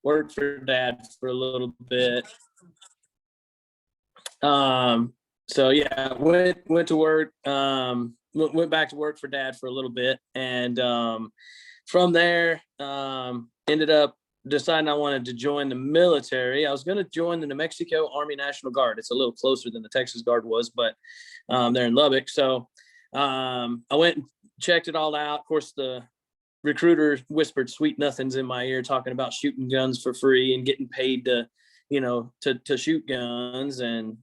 worked for Dad for a little bit. So yeah, went to work, went back to work for Dad for a little bit. And from there, ended up deciding I wanted to join the military. I was going to join the New Mexico Army National Guard. It's a little closer than the Texas Guard was, but they're in Lubbock. So I went and checked it all out. Of course, the recruiter whispered sweet nothings in my ear, talking about shooting guns for free and getting paid to, to shoot guns. And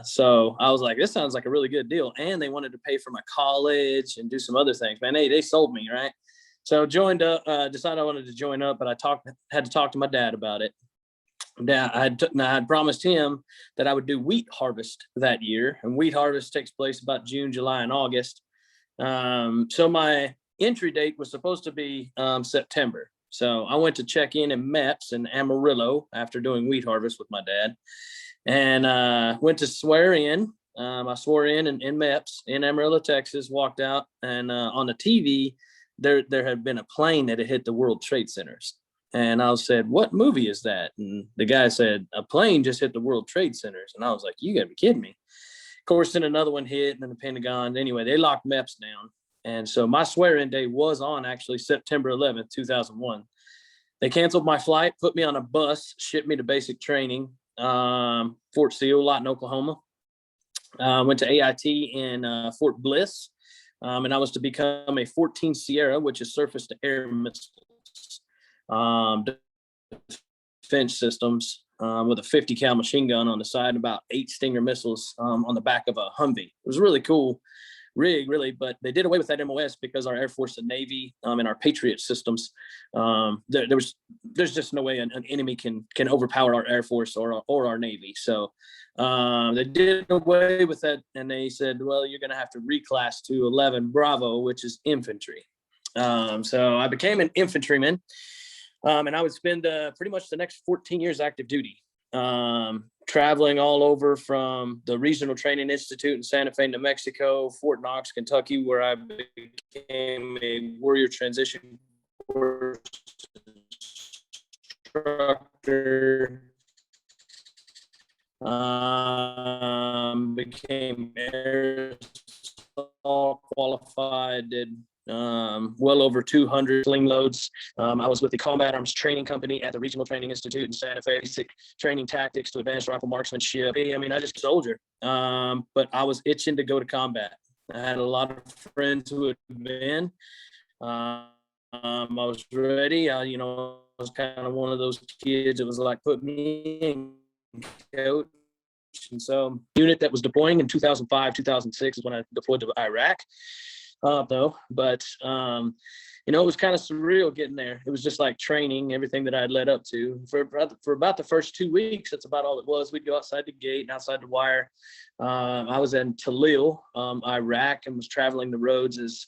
so I was like, this sounds like a really good deal. And they wanted to pay for my college and do some other things, man. They sold me, right? So joined up, decided I wanted to join up, but had to talk to my dad about it. Dad, I had promised him that I would do wheat harvest that year, and wheat harvest takes place about June, July, and August. So my entry date was supposed to be September. So I went to check in MEPS in Amarillo after doing wheat harvest with my dad, and went to swear in. I swore in MEPS in Amarillo, Texas. Walked out, and on the TV, there had been a plane that had hit the World Trade Centers. And I said, what movie is that? And the guy said, a plane just hit the World Trade Centers. And I was like, you gotta be kidding me. Of course, then another one hit, and then the Pentagon. Anyway, they locked MEPS down. And so my swear-in day was on actually September 11th, 2001. They canceled my flight, put me on a bus, shipped me to basic training, Fort Seal, Lawton, Oklahoma. Went to AIT in Fort Bliss. And I was to become a 14 Sierra, which is surface to air missiles, defense systems, with a 50 cal machine gun on the side, and about 8 Stinger missiles on the back of a Humvee. It was a really cool rig, really, but they did away with that MOS because our Air Force and Navy and our Patriot systems, there's just no way an enemy can overpower our Air Force or our Navy. So they did away with that, and they said, well, you're going to have to reclass to 11 Bravo, which is infantry. So I became an infantryman, and I would spend pretty much the next 14 years active duty, traveling all over from the Regional Training Institute in Santa Fe, New Mexico, Fort Knox, Kentucky, where I became a warrior transition course instructor, became air assault qualified, did well over 200 sling loads. I was with the Combat Arms Training Company at the Regional Training Institute in Santa Fe, basic training tactics to advanced rifle marksmanship. I mean, I just soldier, but I was itching to go to combat. I had a lot of friends who had been. I was ready. I was kind of one of those kids. It was like, put me in, coach. And so, unit that was deploying in 2005, 2006 is when I deployed to Iraq. Though, but it was kind of surreal getting there. It was just like training, everything that I had led up to for about the first 2 weeks. That's about all it was. We'd go outside the gate and outside the wire. I was in Talil, Iraq, and was traveling the roads as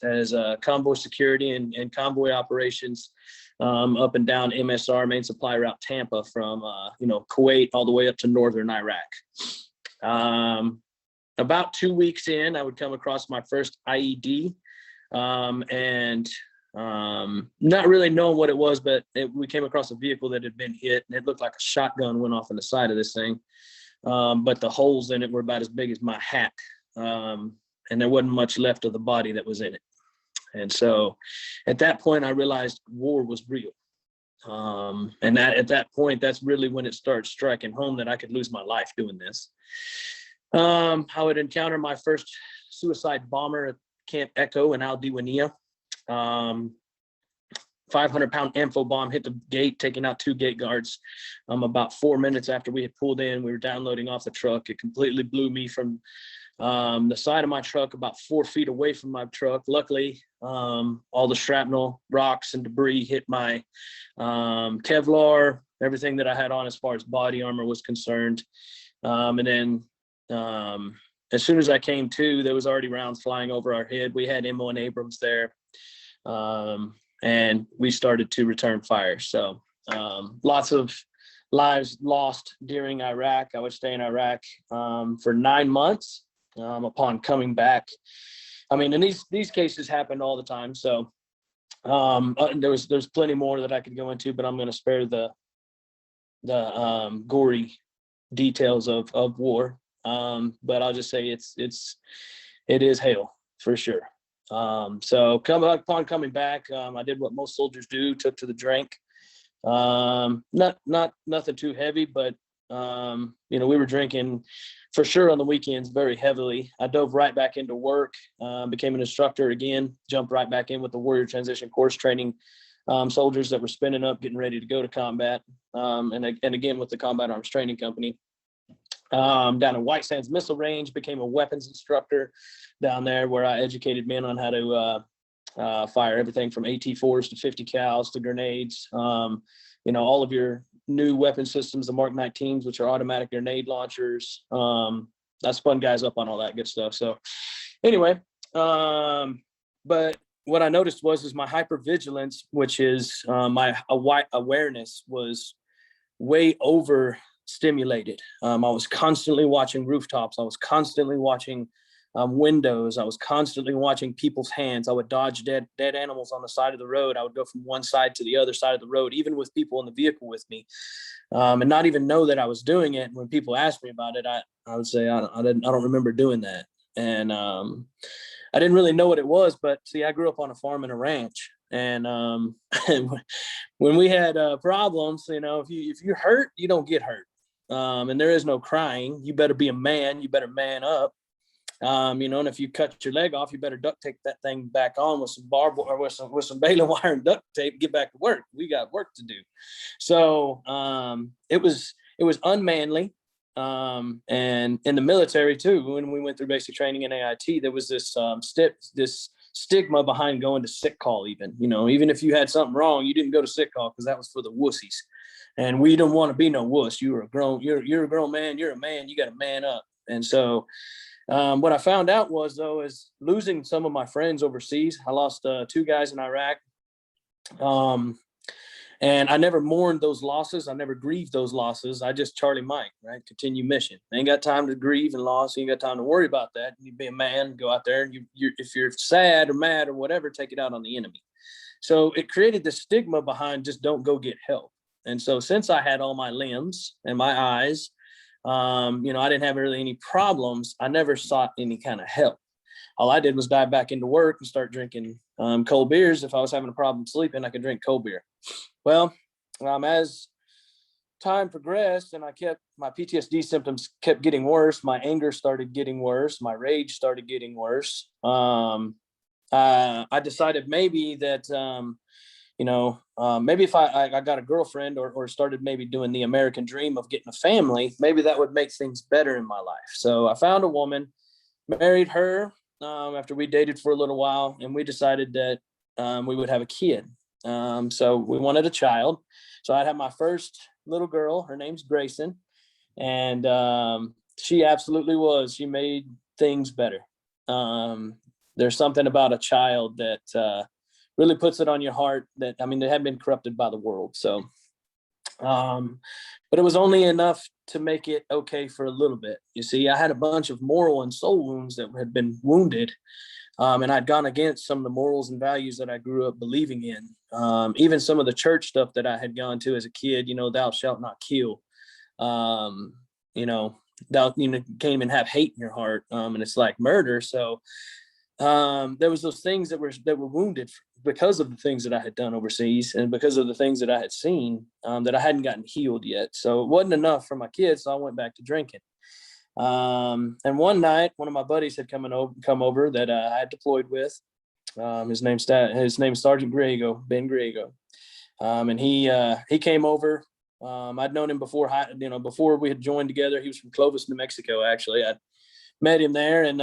convoy security and convoy operations up and down MSR, main supply route Tampa, from Kuwait all the way up to northern Iraq. About 2 weeks in, I would come across my first IED, and not really knowing what it was, but we came across a vehicle that had been hit, and it looked like a shotgun went off on the side of this thing. But the holes in it were about as big as my hat, and there wasn't much left of the body that was in it. And so at that point, I realized war was real. And at that point, that's really when it started striking home that I could lose my life doing this. I would encounter my first suicide bomber at Camp Echo in Al Diwania. 500-pound amphib bomb hit the gate, taking out 2 gate guards. About 4 minutes after we had pulled in, we were downloading off the truck. It completely blew me from the side of my truck about 4 feet away from my truck. Luckily, all the shrapnel, rocks, and debris hit my Kevlar, everything that I had on as far as body armor was concerned. And then as soon as I came to, there was already rounds flying over our head. We had M1 Abrams there, and we started to return fire. So lots of lives lost during Iraq. I would stay in Iraq for 9 months upon coming back. I mean, and these cases happened all the time. So there's plenty more that I could go into, but I'm going to spare the gory details of war. But I'll just say it is hell for sure. So upon coming back, I did what most soldiers do, took to the drink. Not nothing too heavy, but we were drinking for sure on the weekends very heavily. I dove right back into work, became an instructor again, jumped right back in with the Warrior Transition course, training soldiers that were spinning up, getting ready to go to combat, and again with the Combat Arms Training Company. Down in White Sands Missile Range, became a weapons instructor down there, where I educated men on how to fire everything from AT-4s to 50 cals to grenades. All of your new weapon systems, the Mark 19s, which are automatic grenade launchers. I spun guys up on all that good stuff. So anyway, but what I noticed was my hypervigilance, which is my awareness, was way over stimulated. I was constantly watching rooftops. I was constantly watching windows. I was constantly watching people's hands. I would dodge dead animals on the side of the road. I would go from one side to the other side of the road, even with people in the vehicle with me, and not even know that I was doing it. When people asked me about it, I would say I don't remember doing that, and I didn't really know what it was. But see, I grew up on a farm and a ranch, and when we had problems, if you're hurt, you don't get hurt. And there is no crying. You better be a man. You better man up. And if you cut your leg off, you better duct tape that thing back on with some barbed or with some baling wire and duct tape. Get back to work. We got work to do. So it was unmanly. And in the military too, when we went through basic training in AIT, there was this stigma behind going to sick call. Even if you had something wrong, you didn't go to sick call because that was for the wussies. And we don't want to be no wuss. You're a grown man. You're a man. You got to man up. And so what I found out is losing some of my friends overseas. I lost 2 guys in Iraq. And I never mourned those losses. I never grieved those losses. I just Charlie Mike, right? Continue mission. Ain't got time to grieve and loss. You ain't got time to worry about that. You be a man, go out there, and if you're sad or mad or whatever, take it out on the enemy. So it created this stigma behind just don't go get help. And so since I had all my limbs and my eyes, I didn't have really any problems. I never sought any kind of help. All I did was dive back into work and start drinking cold beers. If I was having a problem sleeping, I could drink cold beer. Well, as time progressed and my PTSD symptoms kept getting worse, my anger started getting worse, my rage started getting worse. I decided maybe that, maybe if I got a girlfriend or started maybe doing the American dream of getting a family, maybe that would make things better in my life. So I found a woman, married her after we dated for a little while, and we decided that we would have a kid. So we wanted a child. So I'd have my first little girl. Her name's Grayson. And she absolutely was. She made things better. There's something about a child that really puts it on your heart that, they had been corrupted by the world. So, but it was only enough to make it okay for a little bit. You see, I had a bunch of moral and soul wounds that had been wounded. And I'd gone against some of the morals and values that I grew up believing in. Even some of the church stuff that I had gone to as a kid, thou shalt not kill. Thou can't even have hate in your heart. And it's like murder. So there was those things that were wounded because of the things that I had done overseas and because of the things that I had seen that I hadn't gotten healed yet. So it wasn't enough for my kids. So I went back to drinking. And one night, one of my buddies had come over that I had deployed with. His name's Sergeant Griego, Ben Griego. And he came over. I'd known him before, before we had joined together. He was from Clovis, New Mexico, actually. I met him there, and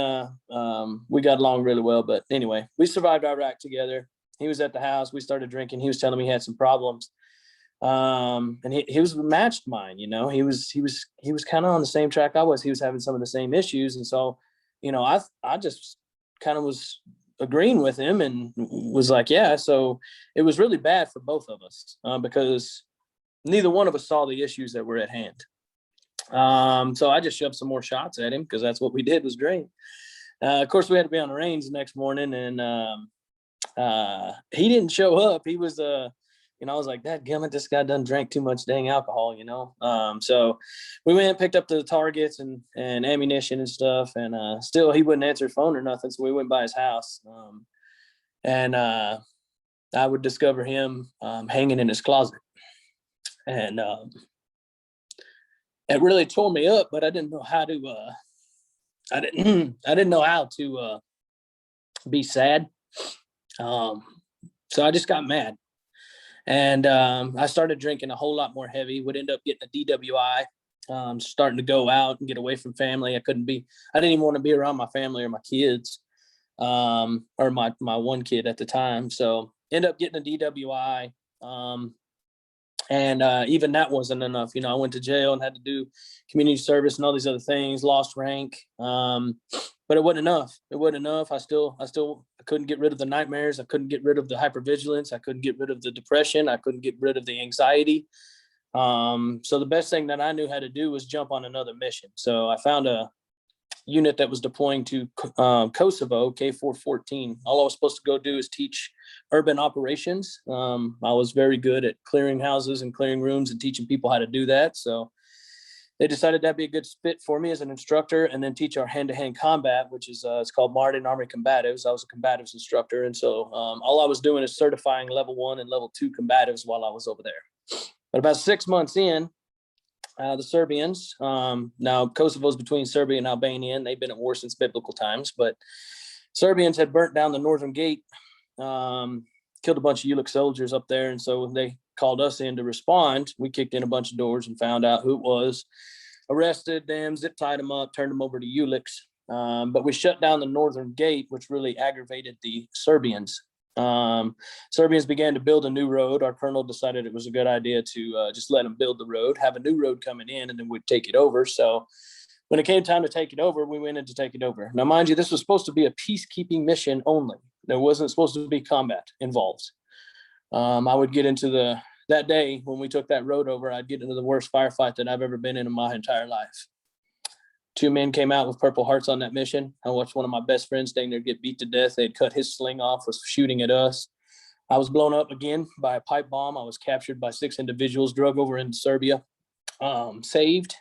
we got along really well. But anyway, we survived Iraq together. He was at the house. We started drinking. He was telling me he had some problems. And he was matched mine, he was kind of on the same track I was. He was having some of the same issues. And so, I just kind of was agreeing with him and was like, yeah. So it was really bad for both of us, because neither one of us saw the issues that were at hand. So I just shoved some more shots at him because that's what we did, was drink. Of course, we had to be on the range the next morning, and he didn't show up. He was I was like, that gummit, this guy done drank too much dang alcohol, So we went and picked up the targets and ammunition and stuff. And still he wouldn't answer his phone or nothing. So we went by his house. And I would discover him hanging in his closet. And it really tore me up, but I didn't know how to, I didn't know how to be sad. So I just got mad. And I started drinking a whole lot more heavy, would end up getting a DWI, starting to go out and get away from family. I didn't even want to be around my family or my kids, or my one kid at the time. So end up getting a DWI. And even that wasn't enough. I went to jail and had to do community service and all these other things, lost rank. But it wasn't enough. It wasn't enough. I couldn't get rid of the nightmares. I couldn't get rid of the hypervigilance. I couldn't get rid of the depression. I couldn't get rid of the anxiety. So the best thing that I knew how to do was jump on another mission. So I found a unit that was deploying to Kosovo, K414. All I was supposed to go do is teach urban operations. I was very good at clearing houses and clearing rooms and teaching people how to do that. So they decided that'd be a good fit for me as an instructor, and then teach our hand-to-hand combat, which is it's called Martin Army Combatives. I was a combatives instructor. And so all I was doing is certifying level 1 and level 2 combatives while I was over there. But about 6 months in, the Serbians, now Kosovo's between Serbia and Albania, and they've been at war since biblical times, but Serbians had burnt down the northern gate, killed a bunch of ULIC soldiers up there. And so they called us in to respond. We kicked in a bunch of doors and found out who it was, arrested them, zip tied them up, turned them over to ULICs. But we shut down the northern gate, which really aggravated the Serbians. Serbians began to build a new road. Our colonel decided it was a good idea to just let them build the road, have a new road coming in, and then we'd take it over. So when it came time to take it over, we went in to take it over. Now, mind you, this was supposed to be a peacekeeping mission only. There wasn't supposed to be combat involved. I would get into that day when we took that road over, I'd get into the worst firefight that I've ever been in my entire life. 2 men came out with Purple Hearts on that mission. I watched one of my best friends staying there get beat to death. They'd cut his sling off, was shooting at us. I was blown up again by a pipe bomb. I was captured by 6 individuals, drug over into Serbia, saved.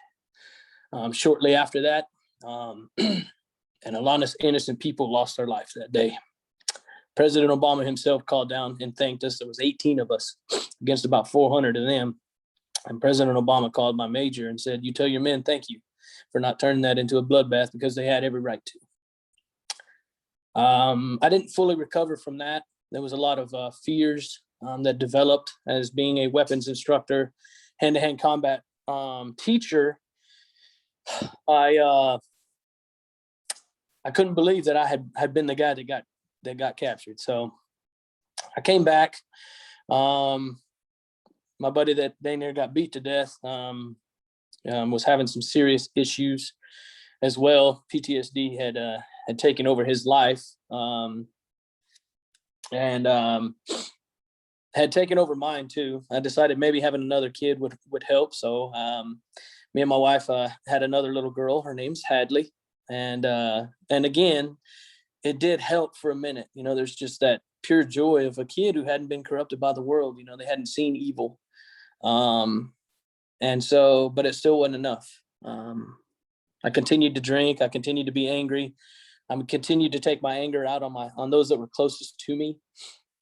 Shortly after that, and a lot of innocent people lost their lives that day. President Obama himself called down and thanked us. There was 18 of us against about 400 of them. And President Obama called my major and said, "You tell your men thank you for not turning that into a bloodbath, because they had every right to." I didn't fully recover from that. There was a lot of fears that developed as being a weapons instructor, hand-to-hand combat teacher. I couldn't believe that I had been the guy that got captured. So I came back. My buddy that day near got beat to death was having some serious issues as well. PTSD had taken over his life, and had taken over mine too. I decided maybe having another kid would help. So me and my wife had another little girl. Her name's Hadley, and again, it did help for a minute. There's just that pure joy of a kid who hadn't been corrupted by the world. They hadn't seen evil. And so, but it still wasn't enough. I continued to drink. I continued to be angry. I continued to take my anger out on those that were closest to me.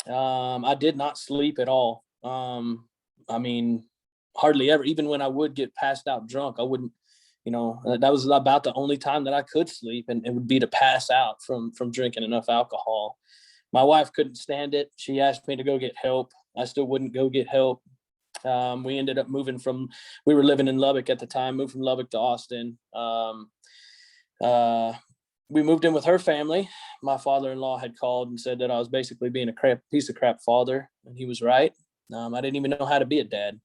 I did not sleep at all. I mean, hardly ever. Even when I would get passed out drunk, I wouldn't, that was about the only time that I could sleep, and it would be to pass out from drinking enough alcohol. My wife couldn't stand it. She asked me to go get help. I still wouldn't go get help. We ended up we were living in Lubbock at the time, moved from Lubbock to Austin. We moved in with her family. My father-in-law had called and said that I was basically being a piece of crap father, and he was right. I didn't even know how to be a dad.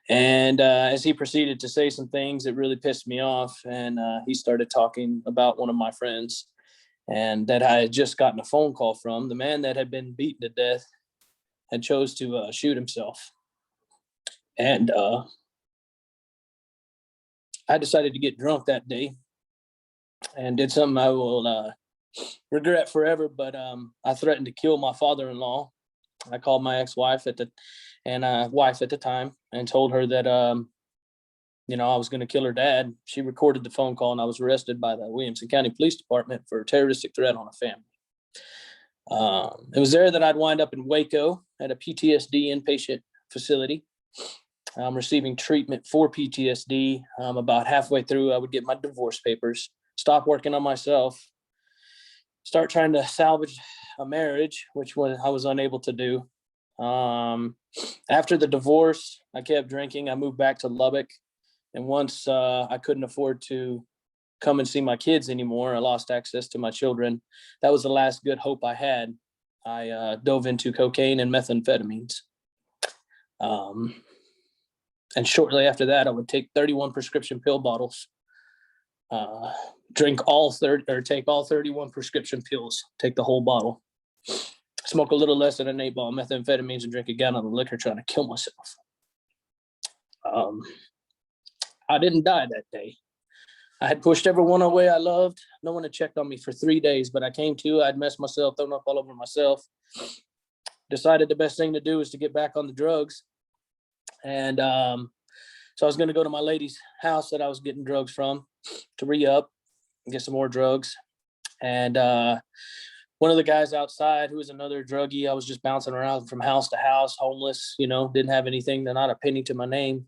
And as he proceeded to say some things, it really pissed me off. And he started talking about one of my friends, and that I had just gotten a phone call from. The man that had been beaten to death had chose to shoot himself. And I decided to get drunk that day and did something I will regret forever. But I threatened to kill my father-in-law. I called my ex-wife wife at the time and told her that, I was going to kill her dad. She recorded the phone call, and I was arrested by the Williamson County Police Department for a terroristic threat on a family. It was there that I'd wind up in Waco at a PTSD inpatient facility. I'm receiving treatment for PTSD. About halfway through, I would get my divorce papers, stop working on myself, start trying to salvage a marriage, which I was unable to do. After the divorce, I kept drinking. I moved back to Lubbock. And once I couldn't afford to come and see my kids anymore, I lost access to my children. That was the last good hope I had. I dove into cocaine and methamphetamines. And shortly after that, I would take 31 prescription pill bottles, take all 31 prescription pills, take the whole bottle, smoke a little less than an 8-ball of methamphetamines, and drink a gallon of liquor, trying to kill myself. I didn't die that day. I had pushed everyone away I loved. No one had checked on me for 3 days, but I came to. I'd messed myself, thrown up all over myself. Decided the best thing to do is to get back on the drugs. And so I was going to go to my lady's house that I was getting drugs from to re-up and get some more drugs. And one of the guys outside, who was another druggie, I was just bouncing around from house to house, homeless, didn't have anything, not a penny to my name.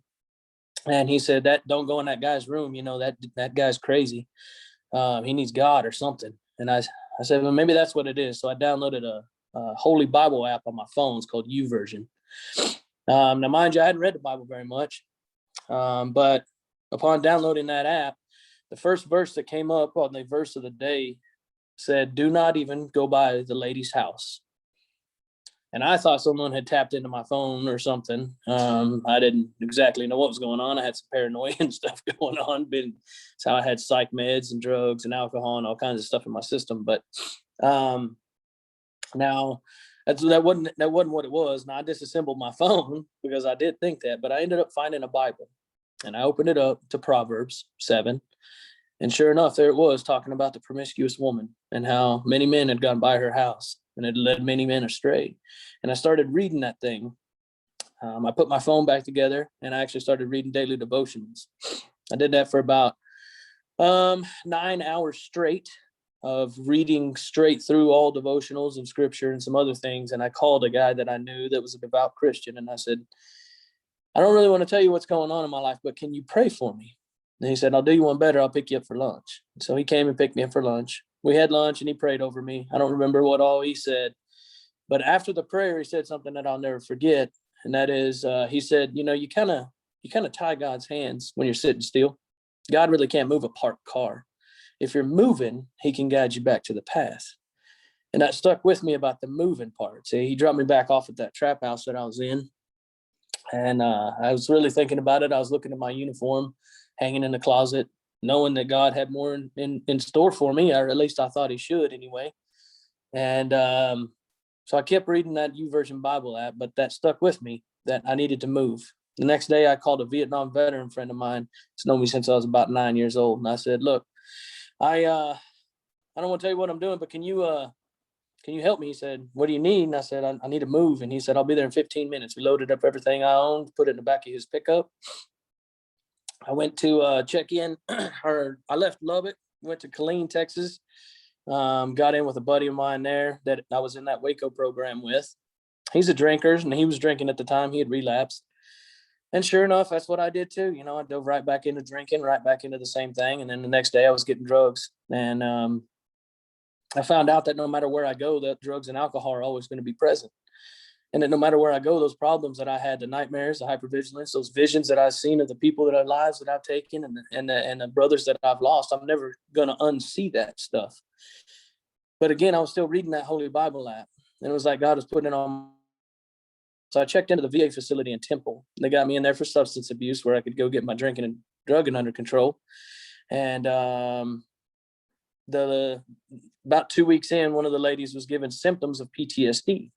And he said, "That don't go in that guy's room. That guy's crazy. He needs God or something." And I said, "Well, maybe that's what it is." So I downloaded a Holy Bible app on my phone. It's called YouVersion. Now, mind you, I hadn't read the Bible very much. But upon downloading that app, the first verse that came up on the verse of the day said, "Do not even go by the lady's house." And I thought someone had tapped into my phone or something. I didn't exactly know what was going on. I had some paranoia and stuff going on. So I had psych meds and drugs and alcohol and all kinds of stuff in my system. But now that wasn't what it was. Now I disassembled my phone because I did think that, but I ended up finding a Bible, and I opened it up to Proverbs 7. And sure enough, there it was, talking about the promiscuous woman and how many men had gone by her house and had led many men astray. And I started reading that thing. I put my phone back together, and I actually started reading daily devotions. I did that for about 9 hours straight of reading straight through all devotionals and scripture and some other things. And I called a guy that I knew that was a devout Christian, and I said, "I don't really want to tell you what's going on in my life, but can you pray for me?" And he said, "I'll do you one better. I'll pick you up for lunch." So he came and picked me up for lunch. We had lunch, and he prayed over me. I don't remember what all he said, but after the prayer, he said something that I'll never forget. And that is, he said, you kind of tie God's hands when you're sitting still. God really can't move a parked car. If you're moving, he can guide you back to the path. And that stuck with me about the moving part. See, he dropped me back off at that trap house that I was in. And I was really thinking about it. I was looking at my uniform hanging in the closet, knowing that God had more in store for me, or at least I thought he should anyway. And so I kept reading that YouVersion Bible app, but that stuck with me that I needed to move. The next day, I called a Vietnam veteran friend of mine who's known me since I was about 9 years old. And I said, "Look, I don't want to tell you what I'm doing, but can you help me?" He said, "What do you need?" And I said, I need to move. And he said, "I'll be there in 15 minutes. We loaded up everything I owned, put it in the back of his pickup. I went to check in, or I left Lubbock, went to Killeen, Texas, got in with a buddy of mine there that I was in that Waco program with. He's a drinker, and he was drinking at the time. He had relapsed. And sure enough, that's what I did too. I dove right back into drinking, right back into the same thing. And then the next day I was getting drugs. And I found out that no matter where I go, that drugs and alcohol are always going to be present. And that no matter where I go, those problems that I had, the nightmares, the hypervigilance, those visions that I've seen of the people that are lives that I've taken and the brothers that I've lost, I'm never going to unsee that stuff. But again, I was still reading that Holy Bible app. And it was like God was putting it on. So I checked into the VA facility in Temple. They got me in there for substance abuse, where I could go get my drinking and drugging under control. And about 2 weeks in, one of the ladies was given symptoms of PTSD.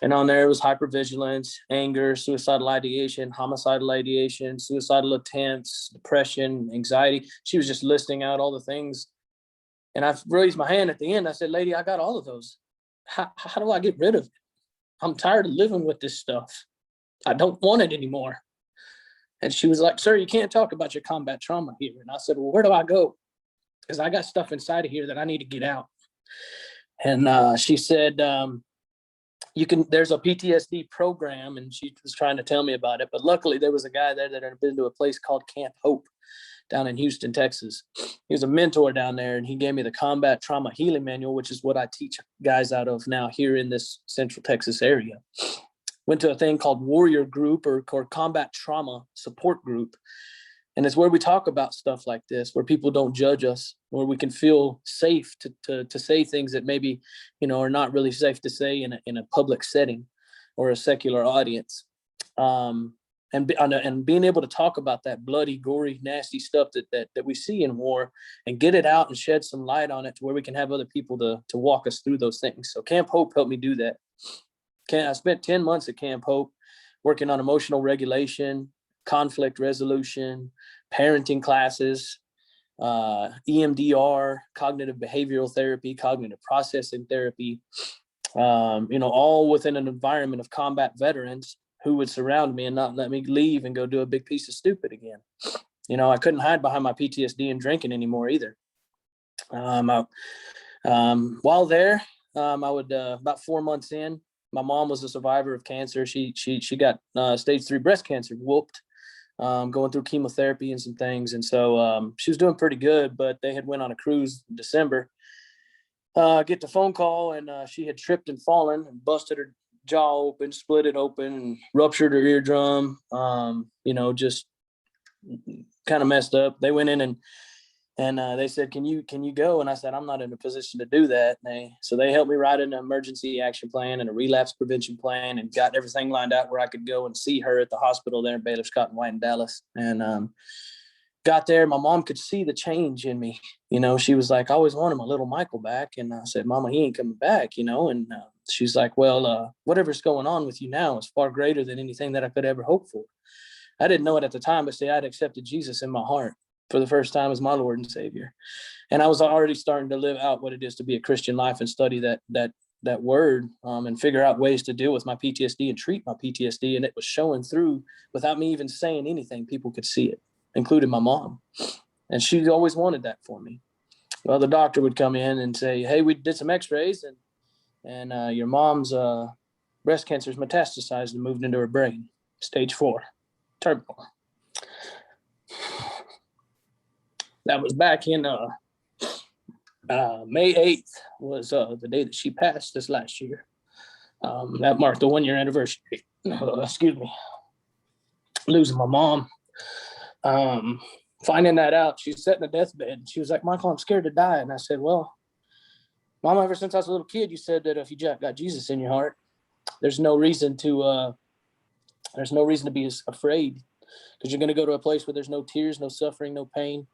And on there, it was hypervigilance, anger, suicidal ideation, homicidal ideation, suicidal attempts, depression, anxiety. She was just listing out all the things. And I raised my hand at the end. I said, "Lady, I got all of those. How do I get rid of it?" I'm tired of living with this stuff. I don't want it anymore. And she was like, sir, you can't talk about your combat trauma here. And I said, well, where do I go? Because I got stuff inside of here that I need to get out. And she said, there's a PTSD program, and she was trying to tell me about it. But luckily there was a guy there that had been to a place called Camp Hope down in Houston, Texas. He was a mentor down there, and he gave me the combat trauma healing manual, which is what I teach guys out of now here in this Central Texas area. Went to a thing called Warrior Group or Combat Trauma Support Group. And it's where we talk about stuff like this, where people don't judge us, where we can feel safe to say things that maybe, are not really safe to say in a public setting or a secular audience. And being able to talk about that bloody, gory, nasty stuff that we see in war and get it out and shed some light on it to where we can have other people to walk us through those things. So Camp Hope helped me do that. I spent 10 months at Camp Hope working on emotional regulation, conflict resolution, parenting classes, EMDR, cognitive behavioral therapy, cognitive processing therapy, all within an environment of combat veterans who would surround me and not let me leave and go do a big piece of stupid again. I couldn't hide behind my PTSD and drinking anymore either. While there, I would, about 4 months in, my mom was a survivor of cancer. She got stage 3 breast cancer, whooped, going through chemotherapy and some things. And so she was doing pretty good, but they had went on a cruise in December. Get the phone call, and she had tripped and fallen and busted her jaw open, split it open, and ruptured her eardrum. Just kind of messed up. They went in and they said, can you go? And I said, I'm not in a position to do that. So they helped me write an emergency action plan and a relapse prevention plan, and got everything lined out where I could go and see her at the hospital there in Baylor Scott and White in Dallas. And got there. My mom could see the change in me. She was like, I always wanted my little Michael back. And I said, Mama, he ain't coming back, and she's like, well, whatever's going on with you now is far greater than anything that I could ever hope for. I didn't know it at the time, but see, I'd accepted Jesus in my heart for the first time as my Lord and Savior. And I was already starting to live out what it is to be a Christian life and study that word, and figure out ways to deal with my PTSD and treat my PTSD. And it was showing through without me even saying anything. People could see it, including my mom. And she always wanted that for me. Well, the doctor would come in and say, hey, we did some x-rays and your mom's breast cancer is metastasized and moved into her brain, stage 4, terminal. That was back in May 8th was the day that she passed this last year. That marked the 1-year anniversary. Excuse me. Losing my mom. Finding that out, she's sitting in a deathbed. And she was like, Michael, I'm scared to die. And I said, well, Mom, ever since I was a little kid, you said that if you got Jesus in your heart, there's no reason to be afraid, because you're going to go to a place where there's no tears, no suffering, no pain,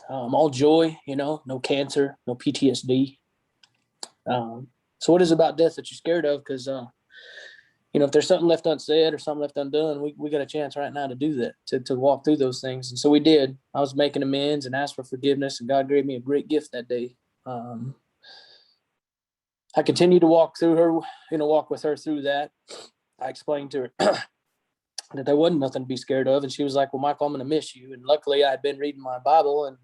all joy, no cancer, no PTSD. So what is about death that you're scared of? Because, if there's something left unsaid or something left undone, we got a chance right now to do that, to walk through those things. And so we did. I was making amends and asked for forgiveness, and God gave me a great gift that day. I continued to walk with her through that. I explained to her that there wasn't nothing to be scared of. And she was like, well, Michael, I'm going to miss you. And luckily I had been reading my Bible, and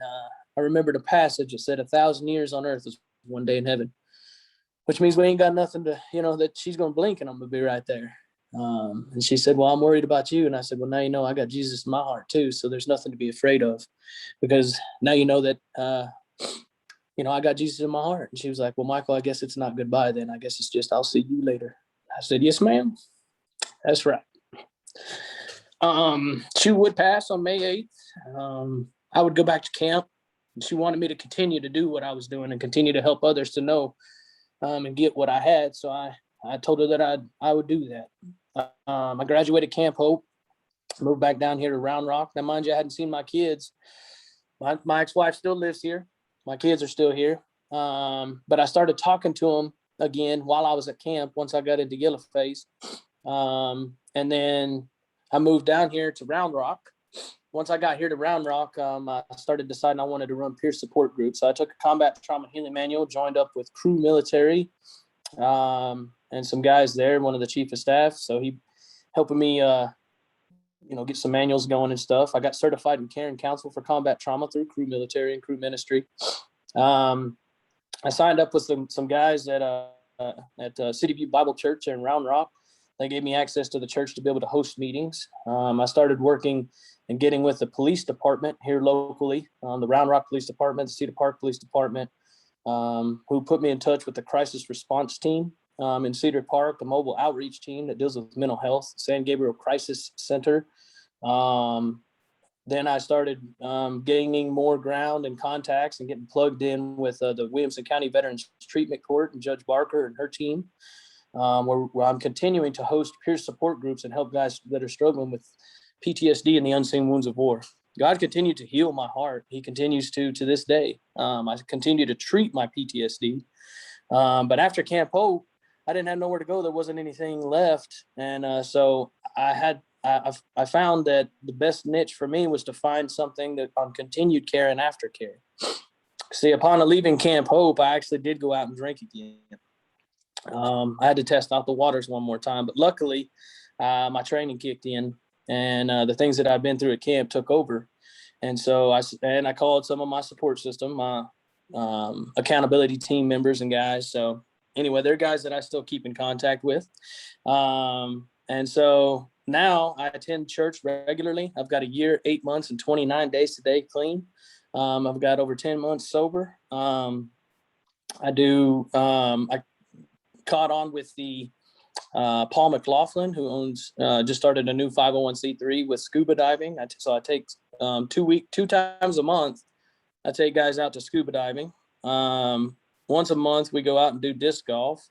I remembered a passage that said 1,000 years on earth is one day in heaven, which means we ain't got nothing to, that she's going to blink and I'm going to be right there. And she said, well, I'm worried about you. And I said, well, now I got Jesus in my heart too. So there's nothing to be afraid of, because now that, I got Jesus in my heart. And she was like, well, Michael, I guess it's not goodbye then. I guess it's just, I'll see you later. I said, yes, ma'am. That's right. She would pass on May 8th. I would go back to camp, and she wanted me to continue to do what I was doing and continue to help others to know, and get what I had. So I told her that I would do that. I graduated Camp Hope, moved back down here to Round Rock. Now, mind you, I hadn't seen my kids. My ex-wife still lives here. My kids are still here. But I started talking to them again while I was at camp once I got into Yellow Face. And then I moved down here to Round Rock. Once I got here to Round Rock, I started deciding I wanted to run peer support groups. So I took a combat trauma healing manual, joined up with Crew Military, and some guys there, one of the chief of staff. So he helping me, get some manuals going and stuff. I got certified in care and counsel for combat trauma through Crew Military and Crew Ministry. I signed up with some guys at City View Bible Church in Round Rock. They gave me access to the church to be able to host meetings. I started working and getting with the police department here locally, the Round Rock Police Department, the Cedar Park Police Department, who put me in touch with the crisis response team in Cedar Park, a mobile outreach team that deals with mental health, San Gabriel Crisis Center. Then I started gaining more ground and contacts and getting plugged in with the Williamson County Veterans Treatment Court and Judge Barker and her team, where I'm continuing to host peer support groups and help guys that are struggling with PTSD and the unseen wounds of war. God continued to heal my heart. He continues to this day. I continue to treat my PTSD. But after Camp Hope, I didn't have nowhere to go. There wasn't anything left. And so I found that the best niche for me was to find something that on continued care and aftercare. See, upon leaving Camp Hope, I actually did go out and drink again. I had to test out the waters one more time, but luckily my training kicked in, and the things that I've been through at camp took over. And so I called some of my support system, my accountability team members and guys. So anyway, they're guys that I still keep in contact with. And so now I attend church regularly. I've got a year, 8 months, and 29 days today clean. I've got over 10 months sober. I caught on with the Paul McLaughlin, who owns just started a new 501c3 with scuba diving. So I take 2 times a month. I take guys out to scuba diving. Once a month, we go out and do disc golf.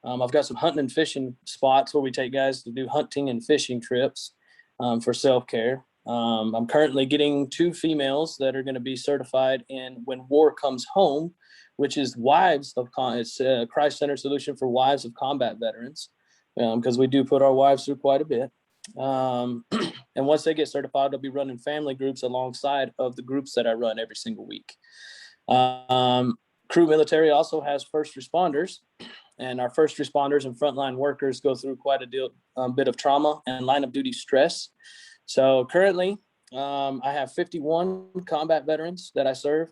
I've got some hunting and fishing spots where we take guys to do hunting and fishing trips for self-care. I'm currently getting 2 females that are going to be certified in When War Comes Home, which is it's a Christ-centered solution for wives of combat veterans, because we do put our wives through quite a bit. And once they get certified, they'll be running family groups alongside of the groups that I run every single week. Crew Military also has first responders, and our first responders and frontline workers go through quite a bit of trauma and line of duty stress. So currently, I have 51 combat veterans that I serve,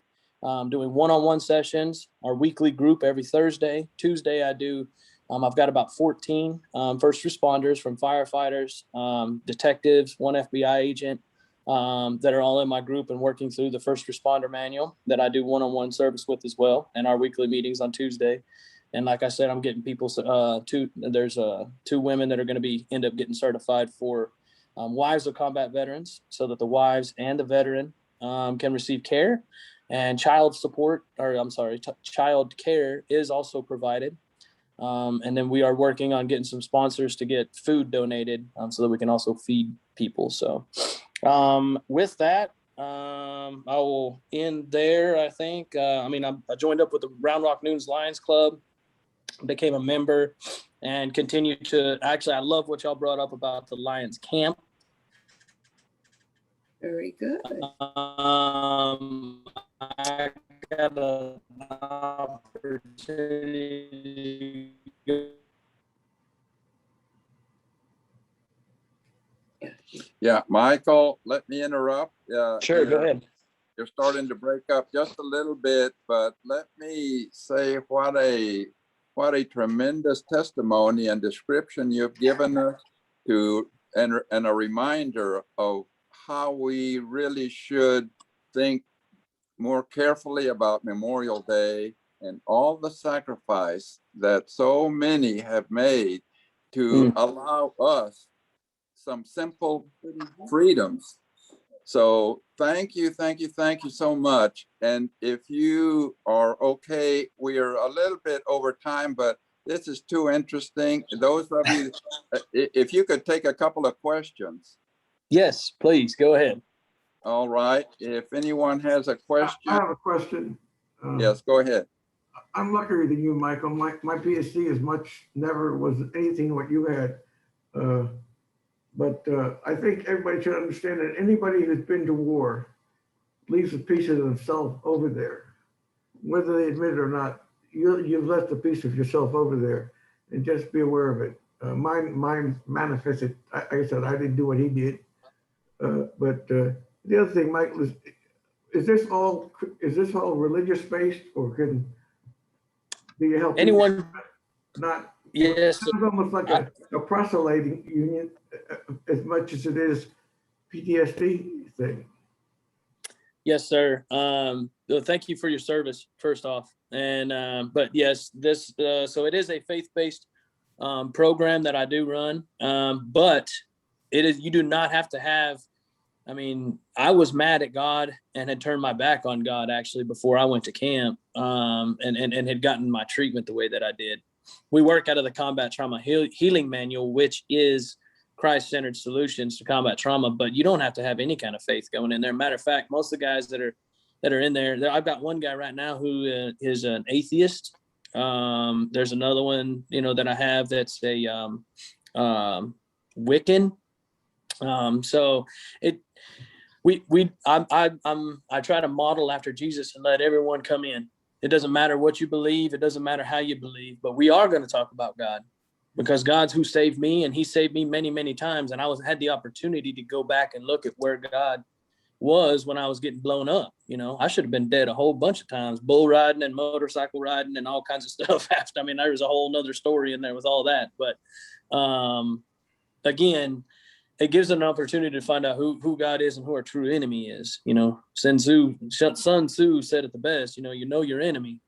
doing one-on-one sessions, our weekly group every Thursday. Tuesday, I've got about 14 first responders, from firefighters, detectives, one FBI agent, that are all in my group and working through the first responder manual that I do one-on-one service with as well, and our weekly meetings on Tuesday. And like I said, I'm getting people there's 2 women that are going to end up getting certified for wives of combat veterans, so that the wives and the veteran can receive care, and child care is also provided. And then we are working on getting some sponsors to get food donated, so that we can also feed people. So with that, I will end there, I think. I joined up with the Round Rock Noons Lions Club, became a member, and continue to, actually, I love what y'all brought up about the Lions camp. Very good. I got an opportunity to Yeah, Michael, let me interrupt. Sure, go ahead. You're starting to break up just a little bit, but let me say what a tremendous testimony and description you've given us and a reminder of how we really should think more carefully about Memorial Day and all the sacrifice that so many have made to allow us some simple freedoms. So thank you so much. And if you are okay, we are a little bit over time, but this is too interesting. Those of you, if you could take a couple of questions. Yes, please, go ahead. All right. If anyone has a question. I have a question. Yes, go ahead. I'm luckier than you, Michael. My PhD never was anything what you had. But I think everybody should understand that anybody who's been to war leaves a piece of themselves over there. Whether they admit it or not, you've left a piece of yourself over there. and just be aware of it. Mine manifested. Like I said, I didn't do what he did. But the other thing, Michael, is this all religious based, or do you help people Anyone? not? Yes. It's almost like a proselyting union as much as it is PTSD thing. Yes, sir. Well, thank you for your service, first off. And but yes, this so it is a faith-based program that I do run. But it is, you do not have to have. I mean, I was mad at God and had turned my back on God actually before I went to camp, and had gotten my treatment the way that I did. We work out of the Combat Trauma Healing Manual, which is Christ-centered solutions to combat trauma, but you don't have to have any kind of faith going in there. Matter of fact, most of the guys that are in there, I've got one guy right now who is an atheist. There's another one, that I have that's a Wiccan. So I try to model after Jesus and let everyone come in. It doesn't matter what you believe. It doesn't matter how you believe, but we are going to talk about God, because God's who saved me, and he saved me many, many times. And I had the opportunity to go back and look at where God was when I was getting blown up. I should have been dead a whole bunch of times, bull riding and motorcycle riding and all kinds of stuff. After, there was a whole nother story in there with all that. But again, it gives an opportunity to find out who God is and who our true enemy is. Sun Tzu said it the best, you know your enemy,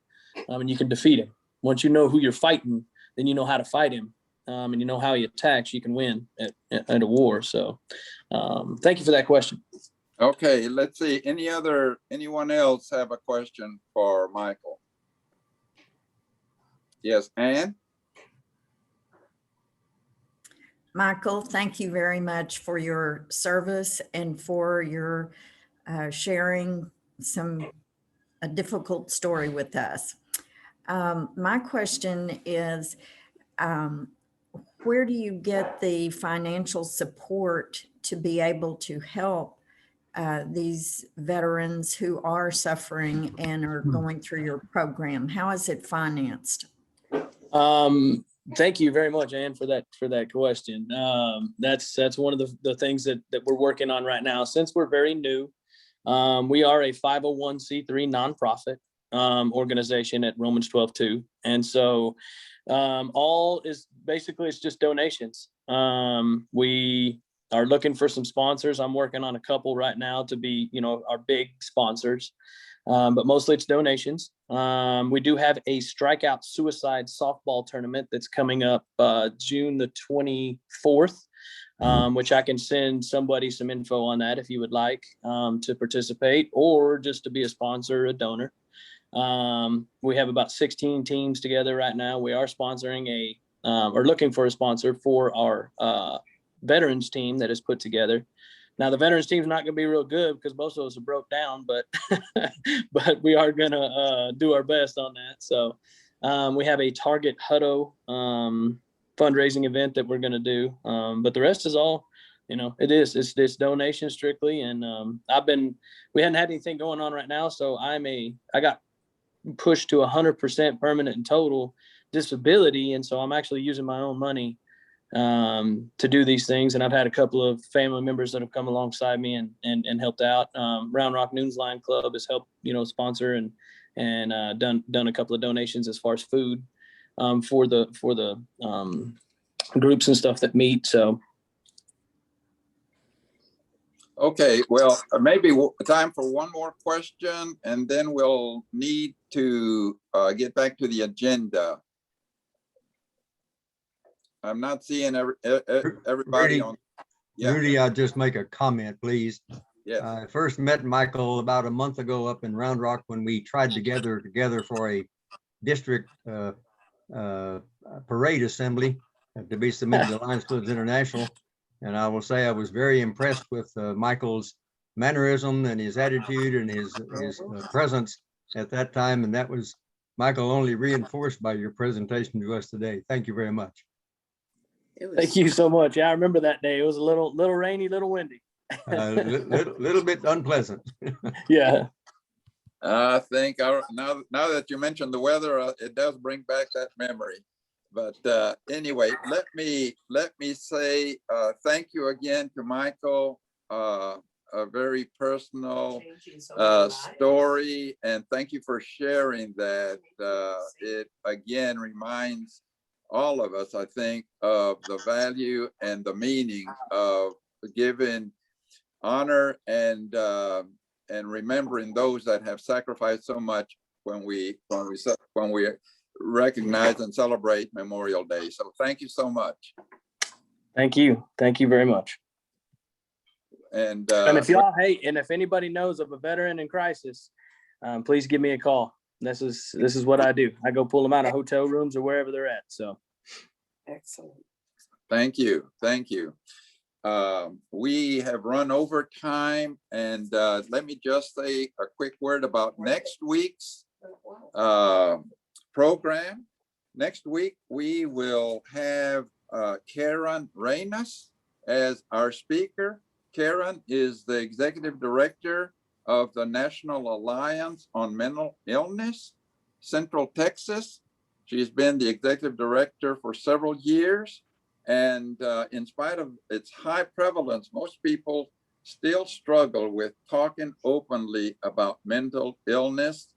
and you can defeat him. Once you know who you're fighting, then you know how to fight him. And you know how he attacks, you can win at a war. So thank you for that question. Okay, let's see. Anyone else have a question for Michael? Yes, Ann? Michael, thank you very much for your service and for your sharing a difficult story with us. My question is, where do you get the financial support to be able to help these veterans who are suffering and are going through your program? How is it financed? Thank you very much, Ann, for that question. That's one of the things that we're working on right now. Since we're very new, we are a 501c3 nonprofit organization at Romans 12:2, and so all is basically, it's just donations. We are looking for some sponsors. I'm working on a couple right now to be, our big sponsors. But mostly it's donations. We do have a strikeout suicide softball tournament that's coming up June the 24th, which I can send somebody some info on that if you would like to participate, or just to be a sponsor, a donor. We have about 16 teams together right now. We are sponsoring or looking for a sponsor for our veterans team that is put together. Now, the veterans team is not going to be real good because most of us are broke down, but but we are going to do our best on that. So we have a Target Hutto fundraising event that we're going to do. But the rest is all, it's donation strictly. And we hadn't had anything going on right now. So I got pushed to 100% permanent and total disability. And so I'm actually using my own money to do these things. And I've had a couple of family members that have come alongside me and helped out. Round Rock Noons Line Club has helped, sponsor and done a couple of donations as far as food for the groups and stuff that meet. So. Okay, well, maybe time for one more question, and then we'll need to get back to the agenda. I'm not seeing everybody on. Yeah. Rudy, I'll just make a comment, please. Yes. I first met Michael about a month ago up in Round Rock when we tried to gather together for a district parade assembly to be submitted to Lions Clubs International. And I will say I was very impressed with Michael's mannerism and his attitude and his presence at that time. And that was, Michael, only reinforced by your presentation to us today. Thank you very much. Thank you so much. Yeah, I remember that day. It was a little rainy, little windy. Little bit unpleasant. Yeah. I think now that you mentioned the weather, it does bring back that memory. But anyway, let me say thank you again to Michael. A very personal story, and thank you for sharing that. It again reminds all of us, I think, of the value and the meaning of giving honor and remembering those that have sacrificed so much when we recognize and celebrate Memorial Day. So thank you so much. Thank you very much. And if y'all and if anybody knows of a veteran in crisis, please give me a call. This is what I do. I go pull them out of hotel rooms or wherever they're at. So Excellent. thank you. We have run over time, and let me just say a quick word about next week's program. Next week, we will have Karen Reynas as our speaker. Karen is the executive director of the National Alliance on Mental Illness, Central Texas. She's been the executive director for several years. And in spite of its high prevalence, most people still struggle with talking openly about mental illness.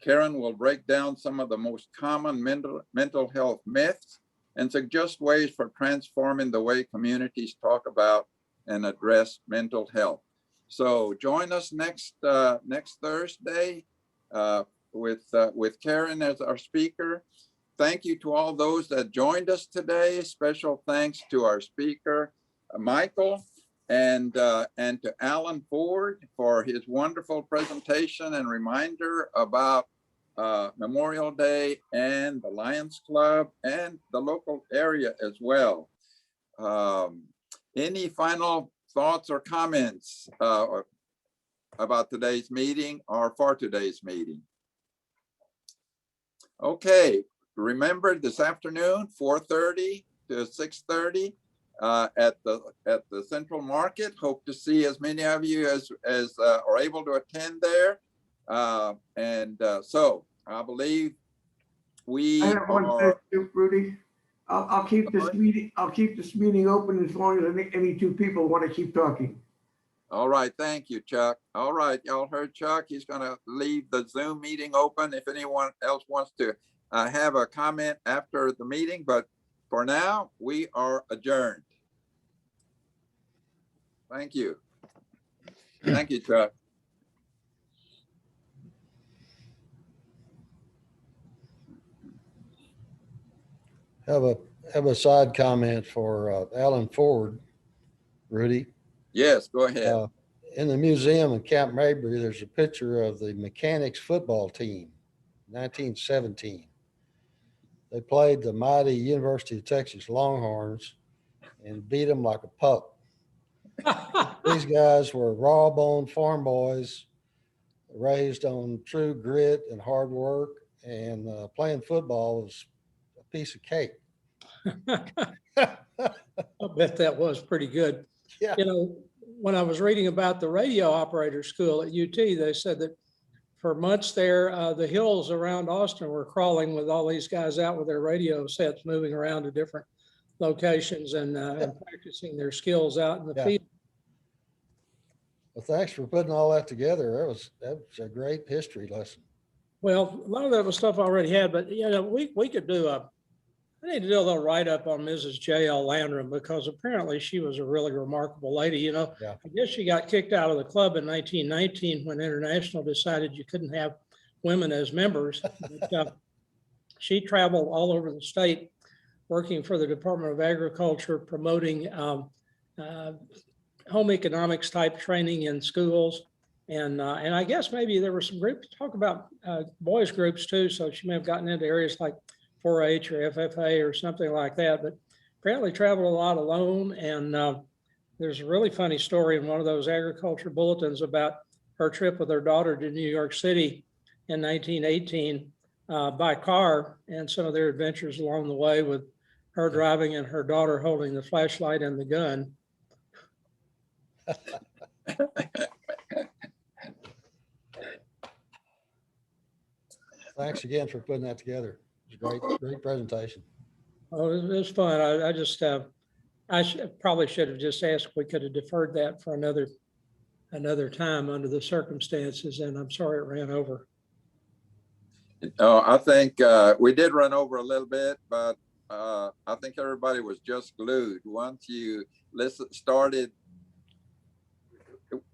Karen will break down some of the most common mental health myths and suggest ways for transforming the way communities talk about and address mental health. So join us next Thursday with Karen as our speaker. Thank you to all those that joined us today. Special thanks to our speaker, Michael, and to Alan Ford for his wonderful presentation and reminder about Memorial Day and the Lions Club and the local area as well. Any final thoughts or comments about today's meeting or for today's meeting? Okay, remember this afternoon, 4:30 to 6:30 at the Central Market. Hope to see as many of you as are able to attend there. So I believe we I have one are. thing, Rudy. I'll keep this meeting open as long as any two people want to keep talking. All right, thank you, Chuck. All right, y'all heard Chuck. He's going to leave the Zoom meeting open if anyone else wants to have a comment after the meeting. But for now, we are adjourned. Thank you. Thank you, Chuck. Have a side comment for Alan Ford, Rudy. Yes, go ahead. In the museum in Camp Mabry, there's a picture of the mechanics football team, 1917. They played the mighty University of Texas Longhorns and beat them like a pup. These guys were raw bone farm boys raised on true grit and hard work, and playing football was a piece of cake. I bet that was pretty good. Yeah. You know, when I was reading about the radio operator school at UT, they said that for months there, the hills around Austin were crawling with all these guys out with their radio sets, moving around to different locations and practicing their skills out in the field. Well, thanks for putting all that together. That was a great history lesson. Well, a lot of that was stuff I already had, but you know, we could do I need to do a little write-up on Mrs. J.L. Landrum, because apparently she was a really remarkable lady. You know, Yeah. I guess she got kicked out of the club in 1919 when International decided you couldn't have women as members. But, she traveled all over the state working for the Department of Agriculture, promoting home economics type training in schools. And I guess maybe there were some groups, talk about boys groups too. So she may have gotten into areas like 4-H or FFA or something like that, but apparently traveled a lot alone. And there's a really funny story in one of those agriculture bulletins about her trip with her daughter to New York City in 1918 by car, and some of their adventures along the way with her driving and her daughter holding the flashlight and the gun. Thanks again for putting that together. It was a great presentation. Oh, it was fun. I just, probably should have just asked if we could have deferred that for another time under the circumstances, and I'm sorry it ran over. Oh, I think we did run over a little bit, but I think everybody was just glued. Once you started,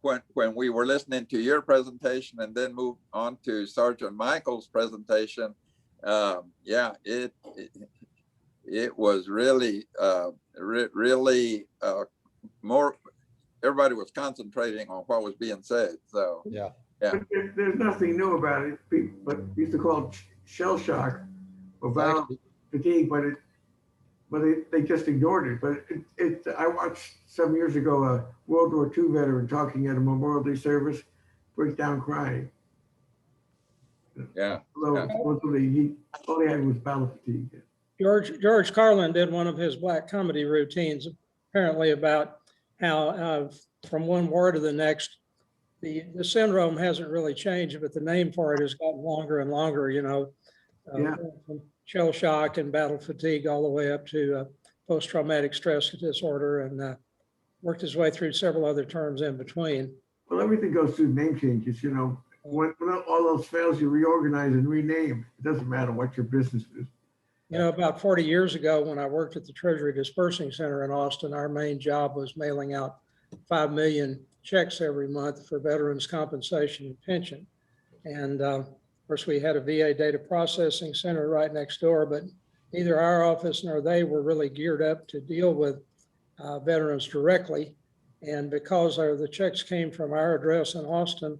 when we were listening to your presentation and then moved on to Sergeant Michael's presentation, yeah, it was really, really more, everybody was concentrating on what was being said. So, Yeah. yeah. But there's nothing new about it, but we used to call it shell shock or battle Actually, fatigue, but they just ignored it. But I watched some years ago a World War II veteran talking at a Memorial Day service, break down crying. Yeah. Although supposedly all he had was battle fatigue. George Carlin did one of his black comedy routines, apparently about how from one war to the next, the syndrome hasn't really changed, but the name for it has gotten longer and longer, you know. Yeah. From shell shock and battle fatigue all the way up to post-traumatic stress disorder, and worked his way through several other terms in between. Well, everything goes through name changes, you know. When all those fails, you reorganize and rename. It doesn't matter what your business is. You know, about 40 years ago, when I worked at the Treasury Dispersing Center in Austin, our main job was mailing out 5 million checks every month for veterans' compensation and pension. And of course, we had a VA data processing center right next door, but neither our office nor they were really geared up to deal with veterans directly. And because the checks came from our address in Austin,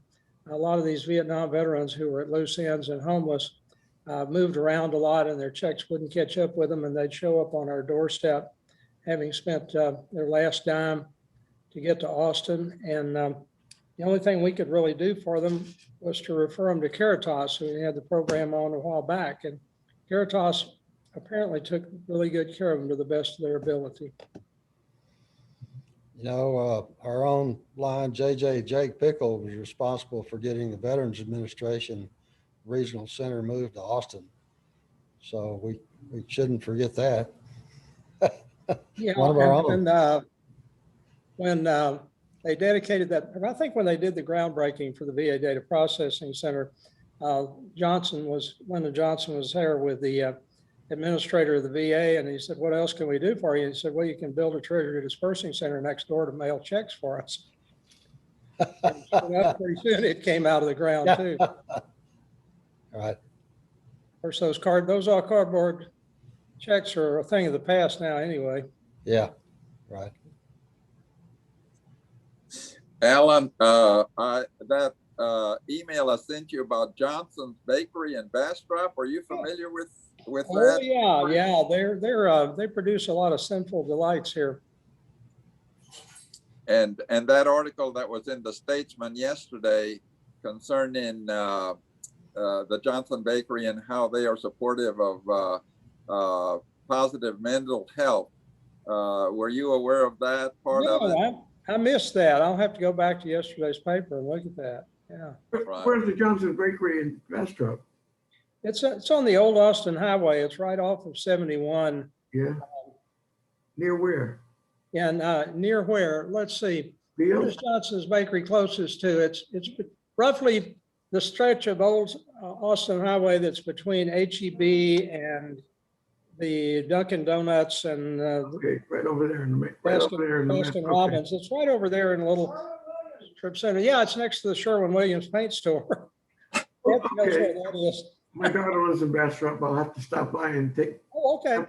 a lot of these Vietnam veterans who were at loose ends and homeless moved around a lot, and their checks wouldn't catch up with them, and they'd show up on our doorstep having spent their last dime to get to Austin. And the only thing we could really do for them was to refer them to Caritas, who we had the program on a while back. And Caritas apparently took really good care of them to the best of their ability. You know, our own line, Jake Pickle, was responsible for getting the Veterans Administration Regional Center moved to Austin. So we shouldn't forget that. Yeah, One of our own. When they dedicated that, I think when they did the groundbreaking for the VA Data Processing Center, Lyndon Johnson was there with the administrator of the VA, and he said, "What else can we do for you?" And he said, "Well, you can build a Treasury Dispersing Center next door to mail checks for us." And pretty soon it came out of the ground too. All right. Of course, those all cardboard checks are a thing of the past now anyway. Yeah, right. Alan, that email I sent you about Johnson's Bakery in Bastrop, are you familiar with that? Oh yeah. They produce a lot of sinful delights here. And that article that was in the Statesman yesterday concerning the Johnson Bakery and how they are supportive of positive mental health. Were you aware of that part of it? I missed that. I'll have to go back to yesterday's paper and look at that. Yeah. Right. Where's the Johnson Bakery in Bastrop? It's on the old Austin Highway. It's right off of 71. Yeah. Near where? And near where? Let's see. Beale? Where's Johnson's Bakery closest to? It's roughly the stretch of old Austin Highway that's between HEB and the Dunkin' Donuts and Okay, right over there in the Baskin Robbins. It's right over there in a little strip center. Yeah, it's next to the Sherwin-Williams paint store. Knows where that is. My daughter lives in Bastrop. I'll have to stop by and take. Oh, okay.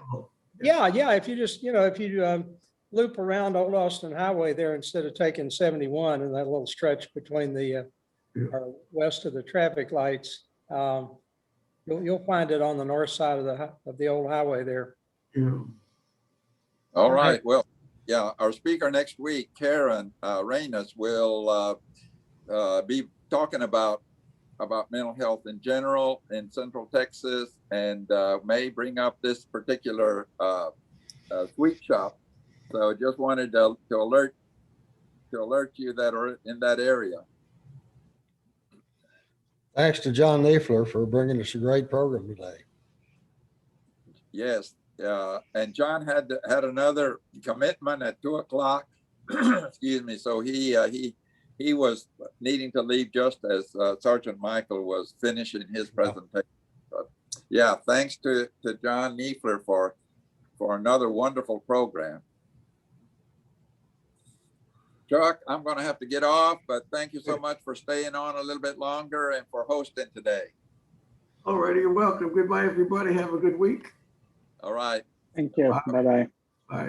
Yeah. If you just, if you loop around Old Austin Highway there instead of taking 71 and that little stretch between the west of the traffic lights, you'll find it on the north side of the old highway there. Yeah. All right. Well, yeah, our speaker next week, Karen Reynes, will be talking about mental health in general in Central Texas, and may bring up this particular sweet shop. So just wanted to alert you that are in that area. Thanks to John Neifler for bringing us a great program today. Yes, And John had another commitment at 2:00. Excuse me. So he was needing to leave just as Sergeant Michael was finishing his presentation. But yeah, thanks to John Niefler for another wonderful program. Chuck, I'm going to have to get off, but thank you so much for staying on a little bit longer and for hosting today. All righty, you're welcome. Goodbye, everybody. Have a good week. All right. Thank you. Bye-bye. Bye.